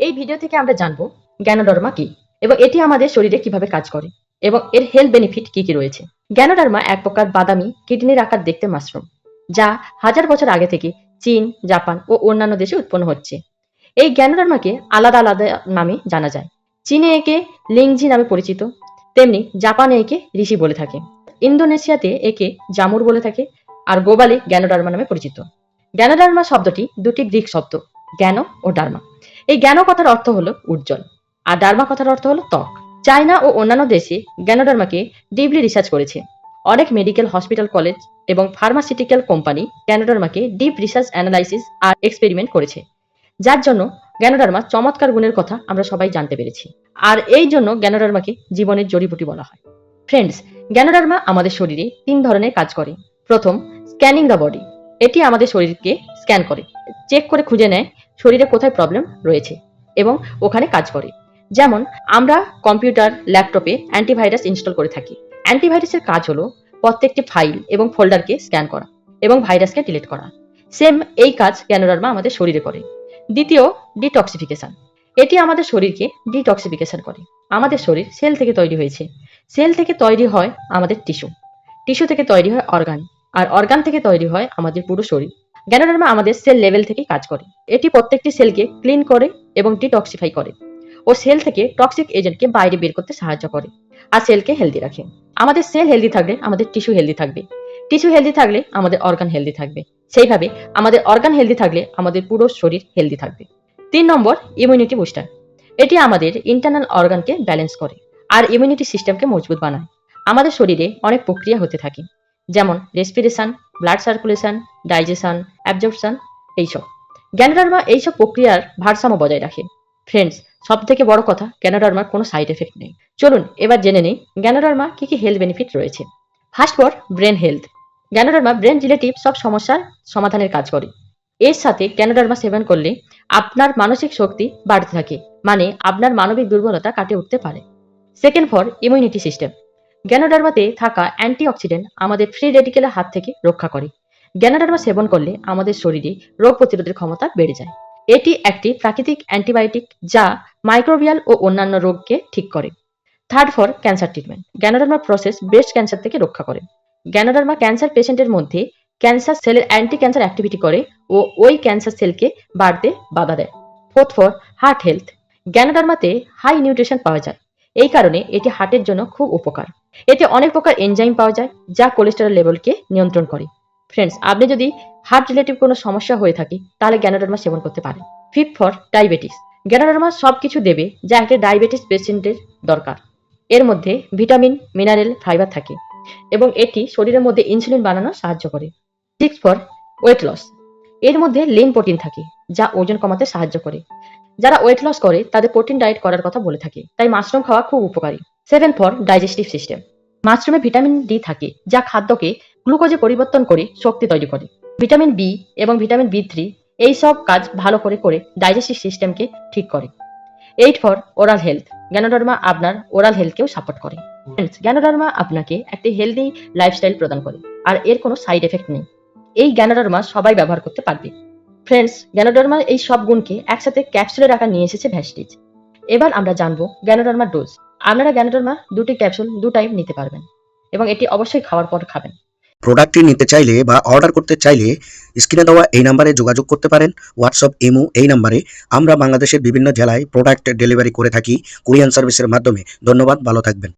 এই ভিডিও থেকে আমরা জানবো গ্যানোডার্মা কি এবং এটি আমাদের শরীরে কিভাবে কাজ করে এবং এর হেলথ বেনিফিট কি কি রয়েছে। গ্যানোডার্মা এক প্রকার বাদামি কিডনির আকার দেখতে মাশরুম, যা হাজার বছর আগে থেকে চীন, জাপান ও অন্যান্য দেশে উৎপন্ন হচ্ছে। এই গ্যানোডার্মাকে আলাদা আলাদা নামে জানা যায়। চীনে একে লিংজি নামে পরিচিত, তেমনি জাপানে একে ঋষি বলে থাকে, ইন্দোনেশিয়াতে একে জামুর বলে থাকে, আর গ্লোবালি গ্যানোডার্মা নামে পরিচিত। গ্যানোডার্মা শব্দটি দুটি গ্রিক শব্দ, জ্ঞান ও ডার্মা। এই জ্ঞান কথার অর্থ হলো উজ্জ্বল, আর ডার্মা কথার অর্থ হলো ত্বক। চায়না ও অন্যান্য দেশে গ্যানোডার্মাকে ডিপলি রিসার্চ করেছে। অনেক মেডিকেল হসপিটাল, কলেজ এবং ফার্মাসিউটিক্যাল কোম্পানি গ্যানোডার্মাকে ডিপ রিসার্চ, অ্যানালাইসিস আর এক্সপেরিমেন্ট করেছে, যার জন্য গ্যানোডার্মা চমৎকার গুণের কথা আমরা সবাই জানতে পেরেছি। আর এই জন্য গ্যানোডার্মাকে জীবনের জড়িবুটি বলা হয়। ফ্রেন্ডস, গ্যানোডার্মা আমাদের শরীরে 3 ধরনের কাজ করে। প্রথম, স্ক্যানিং দ্য বডি। এটি আমাদের শরীরকে স্ক্যান করে, চেক করে খুঁজে নেয় শরীরে কোথায় প্রবলেম রয়েছে এবং ওখানে কাজ করে। যেমন আমরা কম্পিউটার, ল্যাপটপে অ্যান্টিভাইরাস ইনস্টল করে থাকি। অ্যান্টিভাইরাসের কাজ হলো প্রত্যেকটি ফাইল এবং ফোল্ডারকে স্ক্যান করা এবং ভাইরাসকে ডিলিট করা। সেম এই কাজ গ্যানোডার্মা আমাদের শরীরে করে। দ্বিতীয়, ডিটক্সিফিকেশন। এটি আমাদের শরীরকে ডিটক্সিফিকেশন করে। আমাদের শরীর সেল থেকে তৈরি হয়েছে। সেল থেকে তৈরি হয় আমাদের টিস্যু, টিস্যু থেকে তৈরি হয় অর্গান, আর অর্গান থেকে তৈরি হয় আমাদের পুরো শরীর। গ্যানোডার্মা আমাদের সেল লেভেল থেকে কাজ করে। এটি প্রত্যেকটি সেলকে ক্লিন করে এবং ডিটক্সিফাই করে ও সেল থেকে টক্সিক এজেন্টকে বাইরে বের করতে সাহায্য করে আর সেলকে হেলদি রাখে। আমাদের সেল হেলদি থাকলে আমাদের টিস্যু হেলদি থাকবে, টিস্যু হেলদি থাকলে আমাদের অর্গান হেলদি থাকবে, সেইভাবে আমাদের অর্গান হেলদি থাকলে আমাদের পুরো শরীর হেলদি থাকবে। 3 নম্বর, ইমিউনিটি বুস্টার। এটি আমাদের ইন্টারনাল অর্গানকে ব্যালেন্স করে আর ইমিউনিটি সিস্টেমকে মজবুত বানায়। আমাদের শরীরে অনেক প্রক্রিয়া হতে থাকে, যেমন respiration, blood circulation, digestion, absorption, এইসব। গ্যানোডার্মা এইসব প্রক্রিয়ার ভারসাম্য বজায় রাখে। ফ্রেন্ডস, সব থেকে বড় কথা, গ্যানোডার্মার কোনো সাইড এফেক্ট নেই। চলুন এবার জেনে নেই গ্যানোডার্মা কি কি হেলথ বেনিফিট রয়েছে। First for brain health. Ganoderma brain relative সব সমস্যার সমাধানের কাজ করে। এর সাথে গ্যানোডার্মা সেবন করলে আপনার মানসিক শক্তি বাড়তে থাকে, মানে আপনার মানবিক দুর্বলতা কাটিয়ে উঠতে পারে। Second for immunity system. গ্যানোডার্মাতে থাকা অ্যান্টিঅক্সিডেন্ট আমাদের ফ্রি রেডিকেলের হাত থেকে রক্ষা করে। গ্যানোডার্মা সেবন করলে আমাদের শরীরে রোগ প্রতিরোধের ক্ষমতা বেড়ে যায়। এটি একটি প্রাকৃতিক অ্যান্টিবায়োটিক যা মাইক্রোবিয়াল ও অন্যান্য রোগকে ঠিক করে। Third for cancer treatment. Ganoderma process breast cancer থেকে রক্ষা করে। গ্যানোডার্মা ক্যান্সার পেশেন্টের মধ্যে ক্যান্সার সেলের অ্যান্টি ক্যান্সার অ্যাক্টিভিটি করে ও ওই ক্যান্সার সেলকে বাড়তে বাধা দেয়। Fourth for heart health. গ্যানোডার্মাতে হাই নিউট্রিশন পাওয়া যায়, এই কারণে এটি হার্টের জন্য খুব উপকার। এতে অনেক প্রকার এনজাইম পাওয়া যায় যা কোলেস্টেরল লেভেলকে নিয়ন্ত্রণ করে। ফ্রেন্ডস, আপনি যদি হার্ট রিলেটিভ কোনো সমস্যা হয়ে থাকে তাহলে গ্যানোডার্মা সেবন করতে পারেন। Fifth for diabetes. গ্যানোডার্মা সবকিছু দেবে যা একটা ডায়াবেটিস পেশেন্টের দরকার। এর মধ্যে ভিটামিন, মিনারেল, ফাইবার থাকে এবং এটি শরীরের মধ্যে ইনসুলিন বানানো সাহায্য করে। Six for weight loss. এর মধ্যে লিন প্রোটিন থাকে যা ওজন কমাতে সাহায্য করে। যারা ওয়েট লস করে তাদের প্রোটিন ডায়েট করার কথা বলে থাকে, তাই মাশরুম খাওয়া খুব উপকারী। Seven for digestive system. মাশরুমে ভিটামিন ডি থাকে যা খাদ্যকে গ্লুকোজে পরিবর্তন করে শক্তি তৈরি করে। ভিটামিন বি এবং ভিটামিন বি3 এই সব কাজ ভালো করে ডাইজেস্টিভ সিস্টেমকে ঠিক করে। Eight for oral health. Ganoderma আপনার ওরাল হেলথকেও সাপোর্ট করে। ফ্রেন্ডস, গ্যানোডার্মা আপনাকে একটি হেলদি লাইফস্টাইল প্রদান করে আর এর কোনো সাইড এফেক্ট নেই। এই গ্যানোডার্মা সবাই ব্যবহার করতে পারবে। ফ্রেন্ডস, গ্যানোডার্মার এই সব গুণকে একসাথে ক্যাপসুলের আকার নিয়ে এসেছে ভ্যাস্টিজ। এবার আমরা জানবো গ্যানোডার্মার ডোজ। আপনারা গ্যানোডার্মা 2টি ক্যাপসুল 2 টাইম নিতে পারবেন এবং এটি অবশ্যই খাওয়ার পর খাবেন। প্রোডাক্টটি নিতে চাইলে বা অর্ডার করতে চাইলে স্ক্রিনে দেওয়া এই নাম্বারে যোগাযোগ করতে পারেন। হোয়াটসঅ্যাপ, ইমো এই নাম্বারে। আমরা বাংলাদেশের বিভিন্ন জেলায় প্রোডাক্ট ডেলিভারি করে থাকি কুরিয়ার সার্ভিসের মাধ্যমে। ধন্যবাদ, ভালো থাকবেন।